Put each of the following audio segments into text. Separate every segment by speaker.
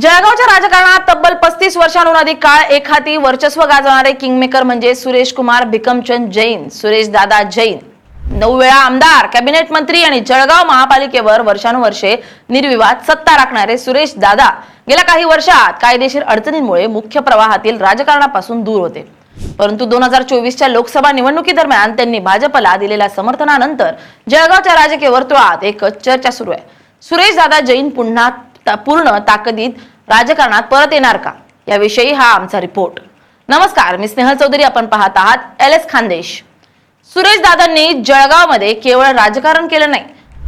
Speaker 1: जळगावच्या राजकारणात तब्बल 35 वर्षांहून अधिक काळ एकहाती वर्चस्व गाजवणारे किंगमेकर म्हणजे सुरेश कुमार भिकमचंद जैन, सुरेश दादा जैन. 9 वेळा आमदार, कॅबिनेट मंत्री आणि जळगाव महापालिकेवर वर्षानुवर्षे निर्विवाद सत्ता राखणारे सुरेश दादा गेल्या काही वर्षात कायदेशीर अडचणींमुळे मुख्य प्रवाहातील राजकारणापासून दूर होते. परंतु 2024च्या लोकसभा निवडणुकीदरम्यान त्यांनी भाजपला दिलेल्या समर्थनानंतर जळगावच्या राजकीय वर्तुळात एक चर्चा सुरू आहे. सुरेश दादा जैन पुन्हा पूर्ण ताकदीत राजकारणात परत येणार का, याविषयी हा आमचा रिपोर्ट. नमस्कार, मी स्नेहल चौधरी. आपण पाहत आहात LS खानदेश. सुरेश दादांनी जळगावमध्ये केवळ राजकारण केलं नाही,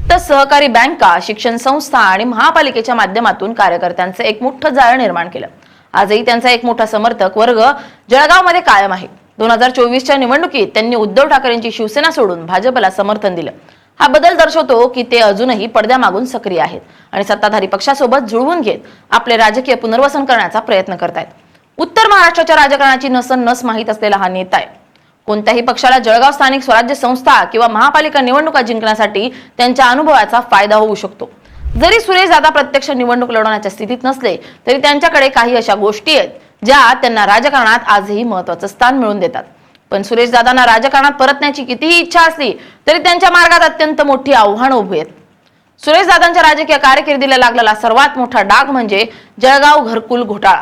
Speaker 1: तर सहकारी बँका, शिक्षण संस्था आणि महापालिकेच्या माध्यमातून कार्यकर्त्यांचे एक मोठं जाळं निर्माण केलं. आजही त्यांचा एक मोठा समर्थक वर्ग जळगावमध्ये कायम आहे. 2024च्या निवडणुकीत त्यांनी उद्धव ठाकरेंची शिवसेना सोडून भाजपला समर्थन दिलं. हा बदल दर्शवतो की ते अजूनही पडद्यामागून सक्रिय आहेत आणि सत्ताधारी पक्षासोबत जुळवून घेत आपले राजकीय पुनर्वसन करण्याचा प्रयत्न करतायत. उत्तर महाराष्ट्राच्या राजकारणाची नस माहीत असलेला हा नेता आहे. कोणत्याही पक्षाला जळगाव स्थानिक स्वराज्य संस्था किंवा महापालिका निवडणुका जिंकण्यासाठी त्यांच्या अनुभवाचा फायदा होऊ शकतो. जरी सुरेश दादा प्रत्यक्ष निवडणूक लढवण्याच्या स्थितीत नसले तरी त्यांच्याकडे काही अशा गोष्टी आहेत ज्या त्यांना राजकारणात आजही महत्त्वाचं स्थान मिळवून देतात. पण सुरेश दादांना राजकारणात परतण्याची कितीही इच्छा असली तरी त्यांच्या मार्गात अत्यंत मोठी आव्हानं उभी आहेत. सुरेश दादांच्या राजकीय कारकिर्दीला लागलेला सर्वात मोठा डाग म्हणजे जळगाव घरकुल घोटाळा.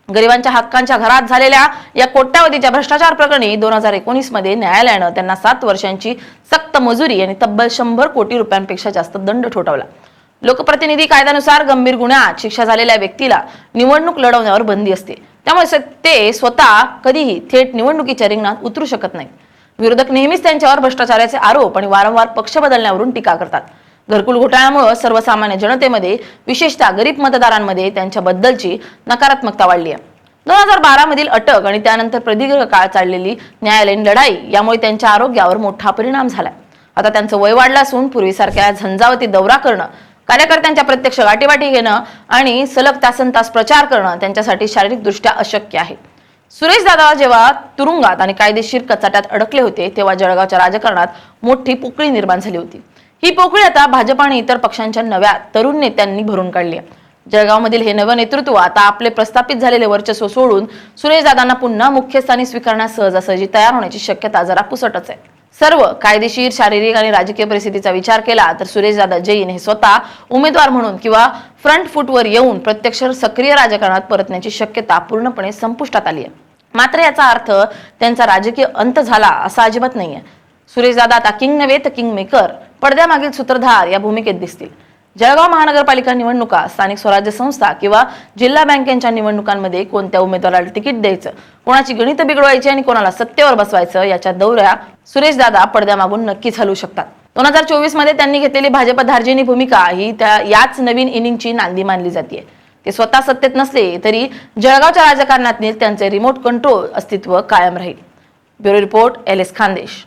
Speaker 1: गरिबांच्या हक्कांच्या घरात झालेल्या या कोट्यावधीच्या भ्रष्टाचार प्रकरणी 2019 मध्ये न्यायालयानं त्यांना 7 वर्षांची सक्त मजुरी आणि तब्बल 100 कोटी रुपयांपेक्षा जास्त दंड ठोठावला. लोकप्रतिनिधी कायद्यानुसार गंभीर गुन्ह्यात शिक्षा झालेल्या व्यक्तीला निवडणूक लढवण्यावर बंदी असते. त्यामुळे ते स्वतः कधीही थेट निवडणुकीच्या रिंगणात उतरू शकत नाही. विरोधक नेहमीच त्यांच्यावर भ्रष्टाचाराचे आरोप आणि वारंवार पक्ष बदलण्यावरून टीका करतात. घरकुल घोटाळ्यामुळे सर्वसामान्य जनतेमध्ये, विशेषतः गरीब मतदारांमध्ये त्यांच्याबद्दलची नकारात्मकता वाढली आहे. 2012 मधील अटक आणि त्यानंतर प्रदीर्घ काळ चाललेली न्यायालयीन लढाई यामुळे त्यांच्या आरोग्यावर मोठा परिणाम झालाय. आता त्यांचं वय वाढलं असून पूर्वीसारख्या झंझावती दौरा करणं, कार्यकर्त्यांच्या प्रत्यक्ष गाठीवाटी घेणं आणि सलग तासनतास प्रचार करणं त्यांच्यासाठी शारीरिकदृष्ट्या अशक्य आहे. सुरेश दादा जेव्हा तुरुंगात आणि कायदेशीर कचाट्यात अडकले होते तेव्हा जळगावच्या राजकारणात मोठी पोकळी निर्माण झाली होती. ही पोकळी आता भाजप आणि इतर पक्षांच्या नव्या तरुण नेत्यांनी भरून काढली आहे. जळगावमधील हे नवं नेतृत्व आता आपले प्रस्थापित झालेले वर्चस्व सोडून सुरेश दादांना पुन्हा मुख्य स्थानी स्वीकारण्यास सहजासहजी तयार होण्याची शक्यता जरा पुसटच आहे. सर्व कायदेशीर, शारीरिक आणि राजकीय परिस्थितीचा विचार केला तर सुरेश दादा जैन हे स्वतः उमेदवार म्हणून किंवा फ्रंट फूटवर येऊन प्रत्यक्ष सक्रिय राजकारणात परतण्याची शक्यता पूर्णपणे संपुष्टात आली आहे. मात्र याचा अर्थ त्यांचा राजकीय अंत झाला असा अजिबात नाहीये. सुरेश दादा आता किंग नव्हे तर किंग मेकर, पडद्यामागील सूत्रधार या भूमिकेत दिसतील. जळगाव महानगरपालिका निवडणुका, स्थानिक स्वराज्य संस्था किंवा जिल्हा बँकेच्या निवडणुकांमध्ये कोणत्या उमेदवाराला तिकीट द्यायचं, कोणाची गणितं बिघडवायची आणि कोणाला सत्तेवर बसवायचं याच्या दौऱ्या सुरेश दादा पडद्यामागून नक्कीच हलवू शकतात. 2024 मध्ये त्यांनी घेतलेली भाजप धार्जिनी भूमिका ही याच नवीन इनिंगची नांदी मानली जाते. ते स्वतः सत्तेत नसले तरी जळगावच्या राजकारणातील त्यांचे रिमोट कंट्रोल अस्तित्व कायम राहील. Bureau report, LS Khandesh.